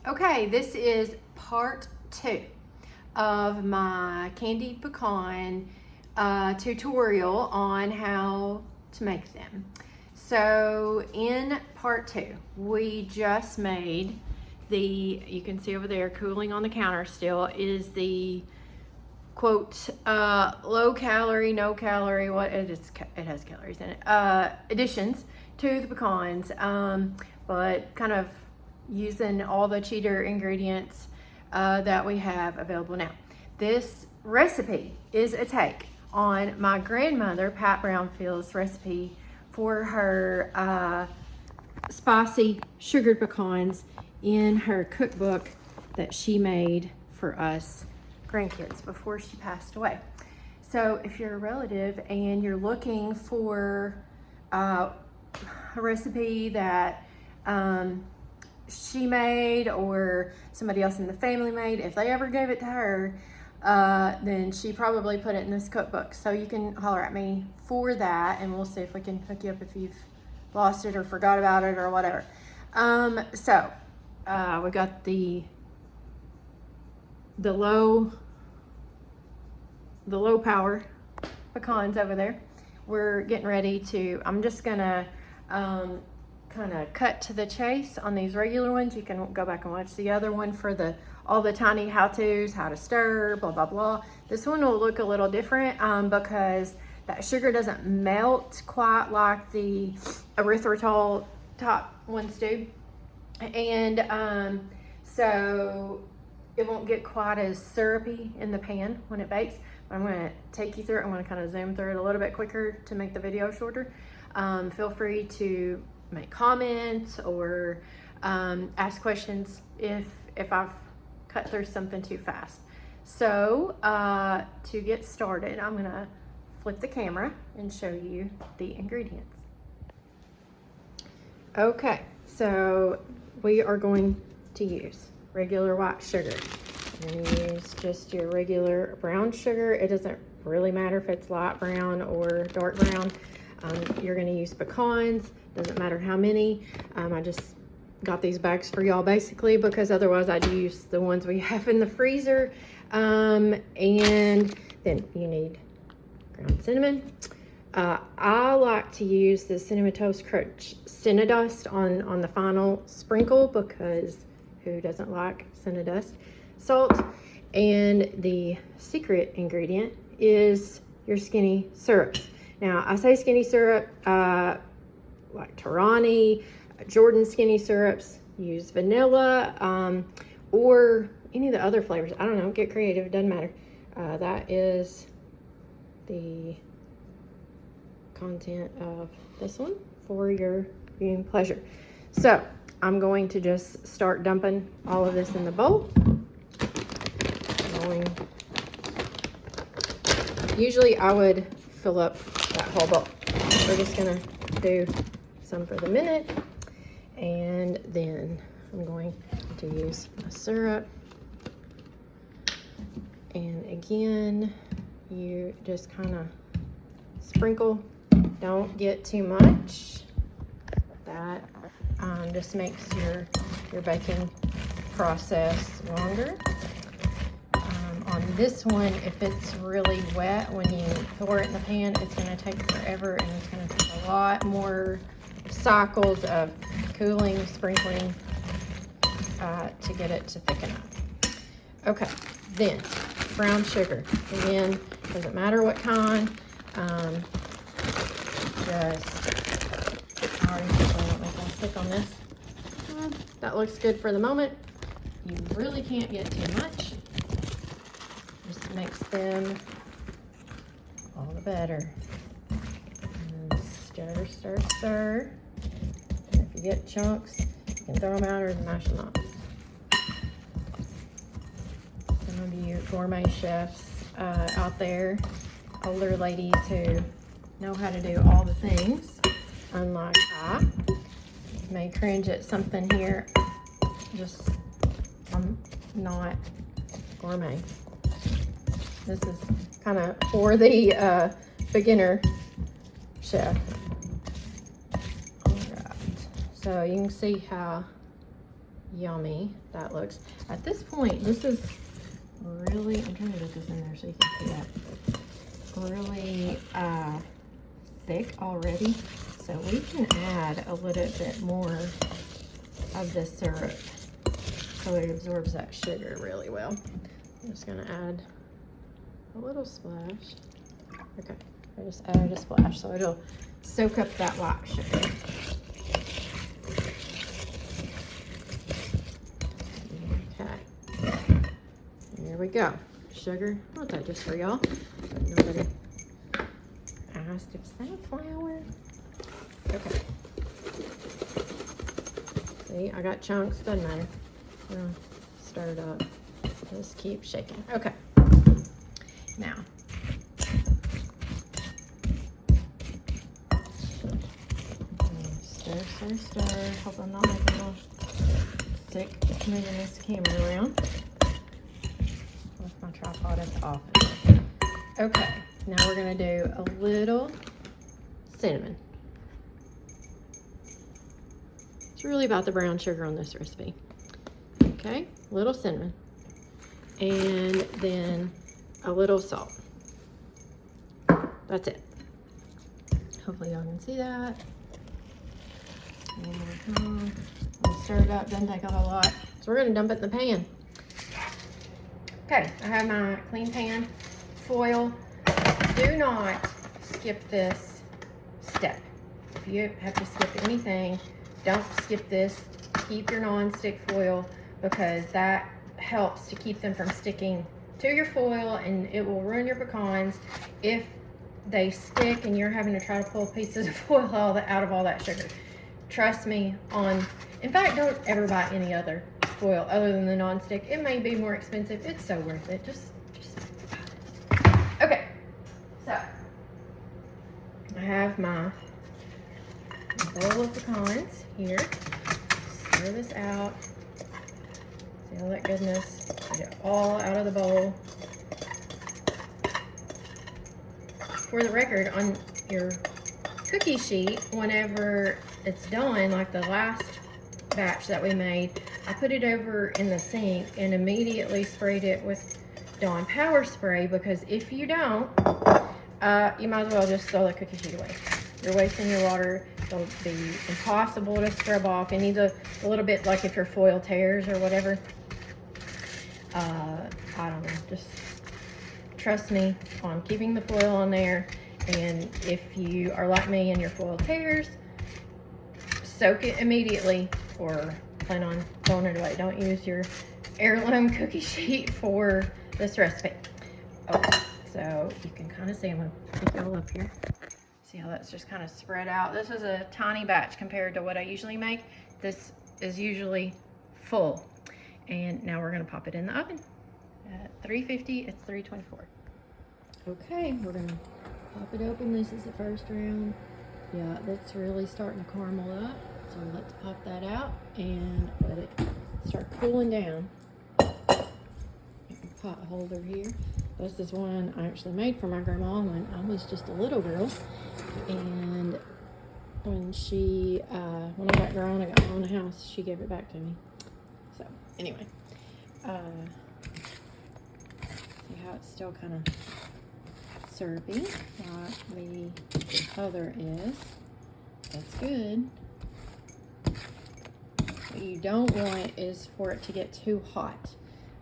Okay, this is part 2 of my candied pecan tutorial on how to make them. So in part 2, we just made you can see over there cooling on the counter still, is the quote low calorie, no calorie, it has calories in it, additions to the pecans, but kind of using all the cheater ingredients that we have available now. This recipe is a take on my grandmother Pat Brownfield's recipe for her spicy sugared pecans in her cookbook that she made for us grandkids before she passed away. So if you're a relative and you're looking for a recipe that she made or somebody else in the family made, if they ever gave it to her, then she probably put it in this cookbook. So you can holler at me for that and we'll see if we can hook you up if you've lost it or forgot about it or whatever. We got the low power pecans over there. We're getting ready to, I'm just gonna kind of cut to the chase on these regular ones. You can go back and watch the other one for all the tiny how-tos, how to stir, blah, blah, blah. This one will look a little different because that sugar doesn't melt quite like the erythritol top ones do. And so it won't get quite as syrupy in the pan when it bakes. I'm going to take you through it. I'm going to kind of zoom through it a little bit quicker to make the video shorter. Feel free to make comments or ask questions if I've cut through something too fast. So to get started, I'm going to flip the camera and show you the ingredients. Okay, so we are going to use regular white sugar. You're going to use just your regular brown sugar. It doesn't really matter if it's light brown or dark brown. You're going to use pecans. Doesn't matter how many. I just got these bags for y'all basically because otherwise I'd use the ones we have in the freezer. And then you need ground cinnamon. I like to use the Cinnamon Toast Crunch Cinnadust on the final sprinkle because who doesn't like Cinnadust? Salt. And the secret ingredient is your skinny syrups. Now I say skinny syrup, like Torani, Jordan skinny syrups, use vanilla, or any of the other flavors. I don't know, get creative, it doesn't matter. That is the content of this one for your viewing pleasure. So I'm going to just start dumping all of this in the bowl. Usually I would fill up that whole bowl. We're just gonna do some for the minute, and then I'm going to use my syrup. And again, you just kind of sprinkle. Don't get too much. That just makes your baking process longer. On this one, if it's really wet, when you pour it in the pan, it's going to take forever, and it's going to take a lot more cycles of cooling, sprinkling to get it to thicken up. Okay, then brown sugar. Again, doesn't matter what kind. Stick on this. That looks good for the moment. You really can't get too much. Just mix them all the better. And stir, stir, stir. And if you get chunks, you can throw them out or mash them up. Some of you gourmet chefs out there, older ladies who know how to do all the things, unlike I, may cringe at something here. I'm not gourmet. This is kind of for the beginner chef. All right, so you can see how yummy that looks. At this point, this is really, I'm trying to get this in there so you can see that, really thick already. So we can add a little bit more of the syrup so it absorbs that sugar really well. I'm just gonna add a little splash. Okay, I just added a splash so it'll soak up that white sugar. Okay, there we go. Sugar, I'll take this for y'all. Nobody asked if it's that flour. Okay. See, I got chunks, doesn't matter. Stir it up. Just keep shaking. Okay. Now, stir. Hope I'm not making a little sick moving this camera around. With my tripod at the office. Okay, now we're gonna do a little cinnamon. It's really about the brown sugar on this recipe. Okay, little cinnamon. And then a little salt. That's it. Hopefully y'all can see that. We'll stir it up, doesn't take a whole lot. So we're gonna dump it in the pan. Okay, I have my clean pan, foil. Do not skip this step. If you have to skip anything, don't skip this. Keep your non-stick foil because that helps to keep them from sticking to your foil, and it will ruin your pecans if they stick and you're having to try to pull pieces of foil out of all that sugar. Trust me in fact, don't ever buy any other foil other than the non-stick. It may be more expensive. It's so worth it. Just okay. So I have my bowl of pecans here. Stir this out. See all that goodness? Get it all out of the bowl. For the record, on your cookie sheet, whenever it's done, like the last batch that we made, I put it over in the sink and immediately sprayed it with Dawn Power Spray, because if you don't, you might as well just throw the cookie sheet away. You're wasting your water. It'll be impossible to scrub off. It needs a little bit, like if your foil tears or whatever. I don't know, just trust me on keeping the foil on there. And if you are like me and your foil tears, soak it immediately or plan on throwing it away. Don't use your heirloom cookie sheet for this recipe. Okay, so you can kind of see, I'm going to pick it all up here. See how that's just kind of spread out. This is a tiny batch compared to what I usually make. This is usually full. And now we're going to pop it in the oven. At 350, it's 324. Okay, we're going to pop it open. This is the first round. Yeah, that's really starting to caramel up. So let's pop that out and let it start cooling down. Pot holder here. This is one I actually made for my grandma when I was just a little girl. And when when I got grown, I got my own house, she gave it back to me. So anyway, see how it's still kind of syrupy, like the color is. That's good. What you don't want is for it to get too hot.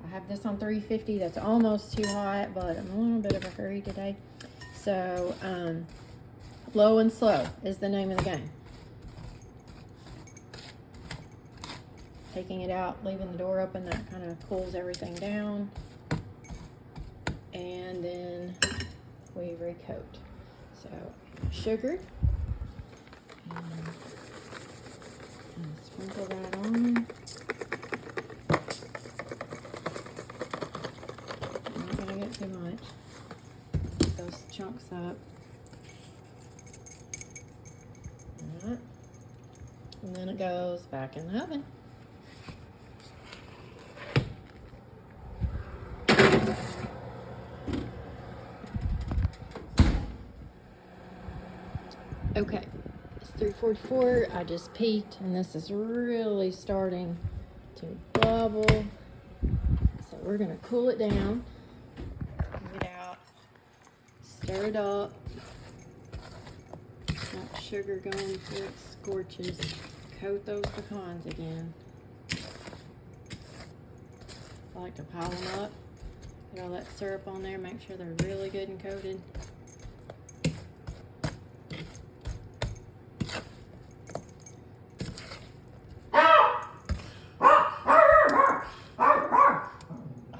I have this on 350. That's almost too hot, but I'm in a little bit of a hurry today. So low and slow is the name of the game. Taking it out, leaving the door open, that kind of cools everything down. And then we recoat. So sugar. And sprinkle that on. I'm not going to get too much. Get those chunks up. And then it goes back in the oven. Okay, it's 3:44. I just peeked, and this is really starting to bubble. So we're gonna cool it down, get it out, stir it up. That sugar going through it scorches. Coat those pecans again. I like to pile them up, get all that syrup on there, make sure they're really good and coated.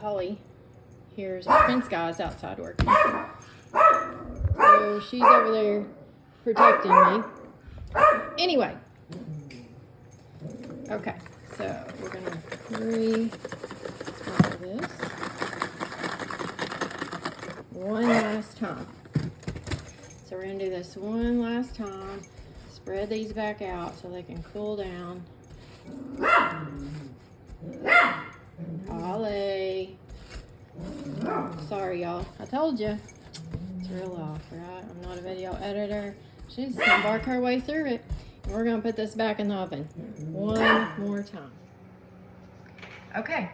Holly hears our fence guys outside working. So she's over there protecting me. Anyway. Okay, so we're gonna re-swallow this one last time. So we're gonna do this one last time. Spread these back out so they can cool down. Ollie. Sorry, y'all. I told you. It's real off, right? I'm not a video editor. She's gonna bark her way through it. And we're gonna put this back in the oven one more time. Okay.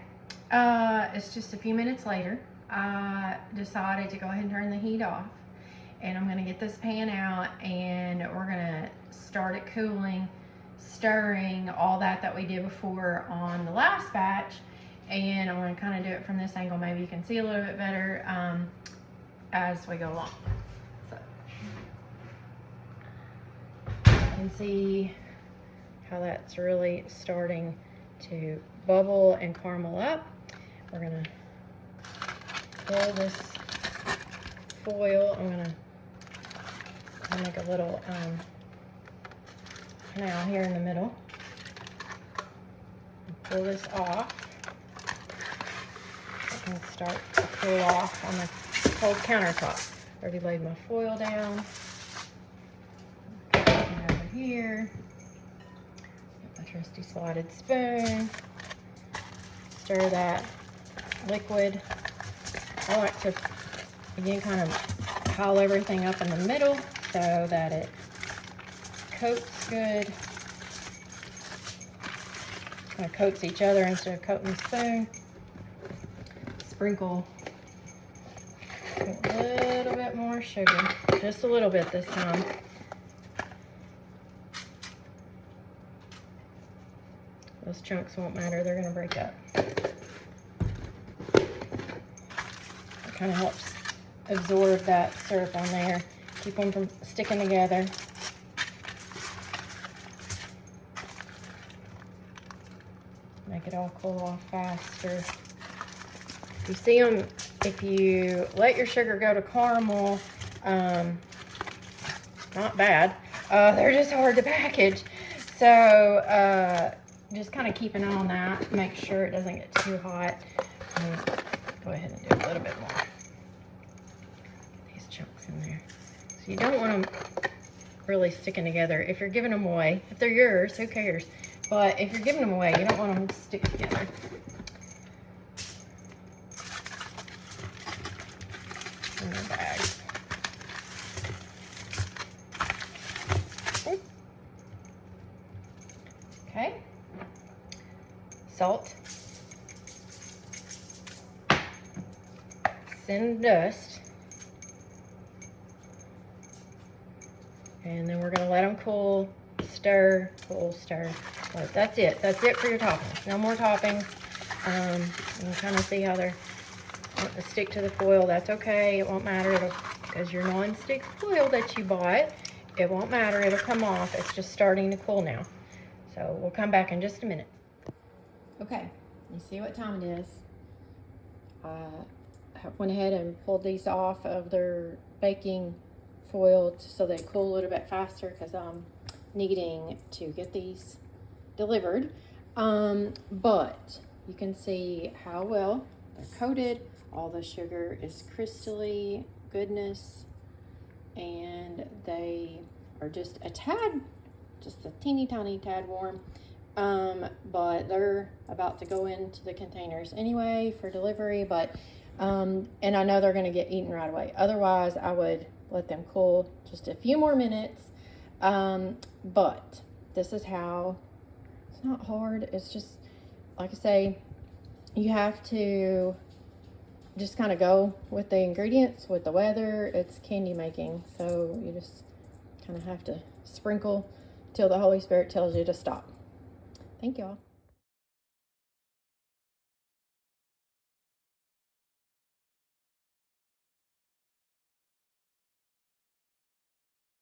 It's just a few minutes later. I decided to go ahead and turn the heat off. And I'm gonna get this pan out and we're gonna start it cooling, stirring all that we did before on the last batch. And I'm going to kind of do it from this angle. Maybe you can see a little bit better as we go along. So you can see how that's really starting to bubble and caramel up. We're going to pull this foil. I'm going to make a little canal here in the middle. Pull this off. And start to cool off on the cold countertop. Already laid my foil down. And over here, get my trusty slotted spoon. Stir that liquid. I like to, again, kind of pile everything up in the middle so that it coats good. Kind of coats each other instead of coating the spoon. Sprinkle a little bit more sugar, just a little bit this time. Those chunks won't matter, they're gonna break up. It kind of helps absorb that syrup on there, keep them from sticking together. Make it all cool off faster. You see them, if you let your sugar go to caramel, not bad. They're just hard to package. So just kind of keep an eye on that. Make sure it doesn't get too hot. Go ahead and do a little bit more. Get these chunks in there. So you don't want them really sticking together. If you're giving them away, if they're yours, who cares? But if you're giving them away, you don't want them to stick together. In the bag. Okay. Salt. Cinnamon dust. And then we're going to let them cool. Stir, cool, stir. But that's it. That's it for your toppings. No more toppings. You can kind of see how they're want to stick to the foil. That's okay. It won't matter because your non-stick foil that you bought, it won't matter. It'll come off. It's just starting to cool now. So we'll come back in just a minute. Okay, you see what time it is. I went ahead and pulled these off of their baking foil so they cool a little bit faster because I'm needing to get these delivered. But you can see how well they're coated. All the sugar is crystally goodness, and they are just a tad, just a teeny tiny tad warm. But they're about to go into the containers anyway for delivery. But and I know they're going to get eaten right away. Otherwise, I would let them cool just a few more minutes. But this is how. It's not hard. It's just like I say, you have to just kind of go with the ingredients, with the weather. It's candy making, so you just kind of have to sprinkle till the Holy Spirit tells you to stop. Thank y'all.